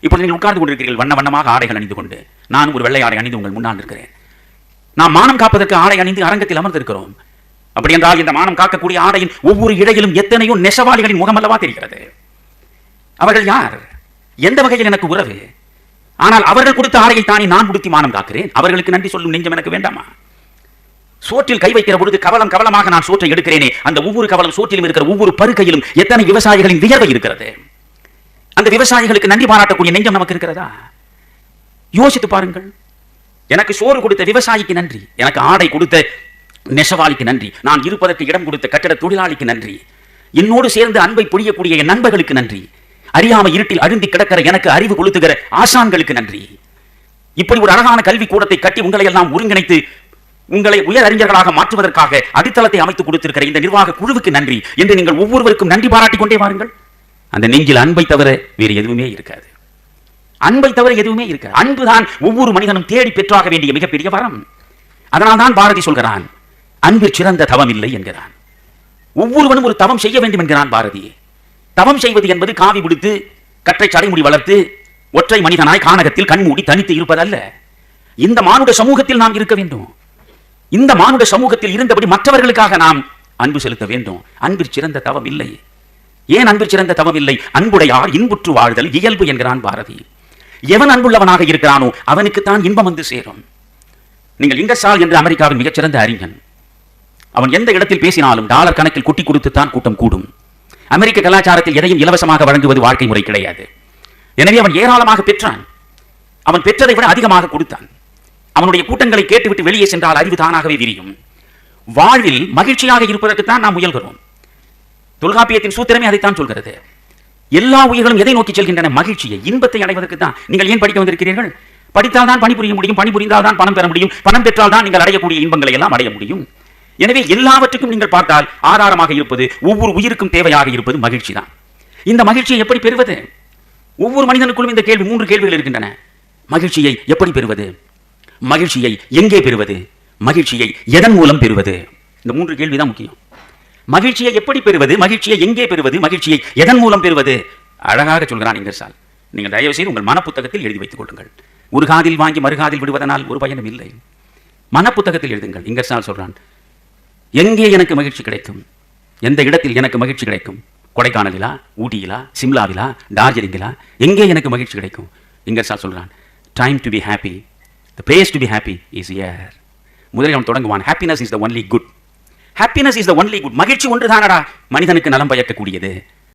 இப்போது நீங்கள் உட்கார்ந்து கொண்டிருக்கிறீர்கள் வண்ண வண்ணமாக ஆடைகள் அணிந்து கொண்டு. நான் ஒரு வெள்ளை ஆடை அணிந்து உங்கள் முன்னால் இருக்கிறேன். நாம் மானம் காப்பதற்கு ஆடை அணிந்து அரங்கத்தில் அமர்ந்திருக்கிறோம். அப்படி என்றால் இந்த மானம் காக்கக்கூடிய ஆடையின் ஒவ்வொரு இடையிலும் எத்தனையோ நெசவாளிகளின் முகம் அல்லவா தெரிகிறது. அவர்கள் யார்? எந்த வகையில் எனக்கு உறவு? ஆனால் அவர்கள் கொடுத்த ஆடையை தானே நான் உடுத்தி மானம் காக்கிறேன். அவர்களுக்கு நன்றி சொல்லும் நெஞ்சம் எனக்கு வேண்டாமா? சோற்றில் கை வைக்கிற பொழுது கவலம் கவலமாக நான் சோற்றை எடுக்கிறேனே, அந்த ஒவ்வொரு கவலம் சோற்றிலும் இருக்கிற ஒவ்வொரு பருக்கையிலும் எத்தனை விவசாயிகளின் வியர்வை இருக்கிறது. அந்த விவசாயிகளுக்கு நன்றி பாராட்டக்கூடிய நெஞ்சம் நமக்கு இருக்கிறதா? யோசித்து பாருங்கள். எனக்கு சோறு கொடுத்த விவசாயிக்கு நன்றி, எனக்கு ஆடை கொடுத்த நெசவாளிக்கு நன்றி, நான் இருப்பதற்கு இடம் கொடுத்த கட்டட தொழிலாளிக்கு நன்றி, என்னோடு சேர்ந்து அன்பை புரியக்கூடிய என் நண்பர்களுக்கு நன்றி, அறியாம இருட்டில் அழுந்தி கிடக்கிற எனக்கு அறிவு கொளுத்துகிற ஆசான்களுக்கு நன்றி. இப்படி ஒரு அழகான கல்வி கூடத்தை கட்டி உங்களை எல்லாம் ஒருங்கிணைத்து உங்களை உயர் அறிஞர்களாக மாற்றுவதற்காக அடித்தளத்தை அமைத்துக் கொடுத்திருக்கிற இந்த நிர்வாக குழுவுக்கு நன்றி என்று நீங்கள் ஒவ்வொருவருக்கும் நன்றி பாராட்டிக் கொண்டே வாருங்கள். அந்த நெஞ்சில் அன்பை தவிர வேறு எதுவுமே இருக்காது. அன்பை தவிர எதுவுமே இருக்காது. அன்புதான் ஒவ்வொரு மனிதனும் தேடி பெற்றாக வேண்டிய மிகப்பெரிய வரம். அதனால் தான் பாரதி சொல்கிறான், அன்பிற் சிறந்த தவம் இல்லை என்கிறான். ஒவ்வொருவனும் ஒரு தவம் செய்ய வேண்டும் என்கிறான் பாரதி. தவம் செய்வது என்பது காவி உடுத்து கற்றை சடைமுடி வளர்த்து ஒற்றை மனிதனாய் கானகத்தில் கண்மூடி தனித்து இருப்பதல்ல. இந்த மானுட சமூகத்தில் நாம் இருக்க வேண்டும். இந்த மானுட சமூகத்தில் இருந்தபடி மற்றவர்களுக்காக நாம் அன்பு செலுத்த வேண்டும். அன்பிற் சிறந்த தவம் இல்லை. ஏன் அன்பிற் சிறந்த தவம் இல்லை? அன்புடையார் இன்புற்று வாழ்தல் இயல்பு என்கிறான் பாரதி. எவன் அன்புள்ளவனாக இருக்கிறானோ அவனுக்குத்தான் இன்பம் வந்து சேரும். நீங்கள் இங்கர்சால் என்ற அமெரிக்காவின் மிகச்சிறந்த அறிஞன். அவன் எந்த இடத்தில் பேசினாலும் டாலர் கணக்கில் குட்டி கொடுத்துத்தான் கூட்டம் கூடும். அமெரிக்க கலாச்சாரத்தில் எதையும் இலவசமாக வழங்குவது வாழ்க்கை முறை கிடையாது. எனவே அவன் ஏராளமாக பெற்றான். அவன் பெற்றதை விட அதிகமாக கொடுத்தான். அவனுடைய கூட்டங்களை கேட்டுவிட்டு வெளியே சென்றால் அறிவு தானாகவே விரியும். வாழ்வில் மகிழ்ச்சியாக இருப்பதற்குத்தான் நாம் முயல்கிறோம். தொல்காப்பியத்தின் சூத்திரமே அதைத்தான் சொல்கிறது. எல்லா உயிர்களும் எதை நோக்கி செல்கின்றன? மகிழ்ச்சியை, இன்பத்தை அடைவதற்கு தான். நீங்கள் ஏன் படிக்க வந்திருக்கிறீர்கள்? படித்தால் தான் பணிபுரிய முடியும், பணிபுரிந்தால் தான் பணம் பெற முடியும், பணம் பெற்றால் தான் நீங்கள் அடையக்கூடிய இன்பங்களை எல்லாம் அடைய முடியும். எனவே எல்லாவற்றுக்கும் நீங்கள் பார்த்தால் ஆதாரமாக இருப்பது, ஒவ்வொரு உயிருக்கும் தேவையாக இருப்பது மகிழ்ச்சி தான். இந்த மகிழ்ச்சியை எப்படி பெறுவது? ஒவ்வொரு மனிதனுக்குள்ளும் இந்த கேள்வி, 3 கேள்விகள் இருக்கின்றன. மகிழ்ச்சியை எப்படி பெறுவது? மகிழ்ச்சியை எங்கே பெறுவது? மகிழ்ச்சியை எதன் மூலம் பெறுவது? இந்த 3 கேள்விதான் முக்கியம். மகிழ்ச்சியை எப்படி பெறுவது? மகிழ்ச்சியை எங்கே பெறுவது? மகிழ்ச்சியை எதன் மூலம் பெறுவது? அழகாக சொல்கிறான் இங்கர்சால். நீங்கள் தயவு செய்து உங்கள் மனப்புத்தகத்தில் எழுதி வைத்துக் கொள்ளுங்கள். ஒரு காதில் வாங்கி மறுகாதில் விடுவதனால் ஒரு பயனும் இல்லை. மனப்புத்தகத்தில் எழுதுங்கள். இங்கர்சால் சொல்றான், எங்கே எனக்கு மகிழ்ச்சி கிடைக்கும்? எந்த இடத்தில் எனக்கு மகிழ்ச்சி கிடைக்கும்? கொடைக்கானலிலா, ஊட்டியிலா, சிம்லாவிலா, டார்ஜிலிங்கிலா? எங்கே எனக்கு மகிழ்ச்சி கிடைக்கும்? இங்கர்சால் சொல்றான், time to be happy, the place to be happy is here. முதலில் அவன் தொடங்குவான், happiness is the only good. happiness is the only good. மகிழ்ச்சி ஒன்றுதானடா மனிதனுக்கு நலம் பயக்கக்கூடியது.